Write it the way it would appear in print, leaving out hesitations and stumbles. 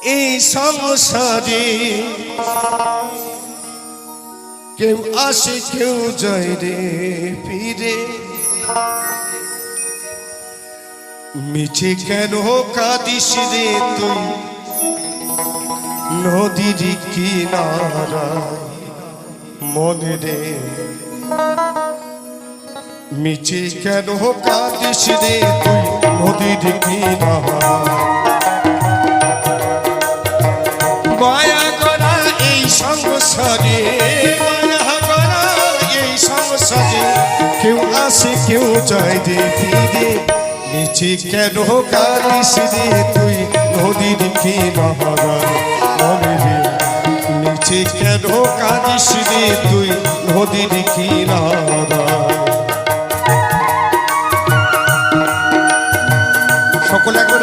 এই সংসারে কেউ আসে কেউ যায় রে ফিরে মিছে কেন কাঁদিস রে তুই নদীর কিনারায় মনে রে মিছে কেন কাঁদিস রে তুই নদীর কিনারায় মায়া করা এই সংসারে মায়া করা এই সংসারে কেউ আসে কেউ যায় রে ফিরে মিছে কেন কাঁদিস রে তুই নদীর কিনারায় মনে রে মিছে কেন কাঁদিস রে তুই নদীর কিনারায় সকলে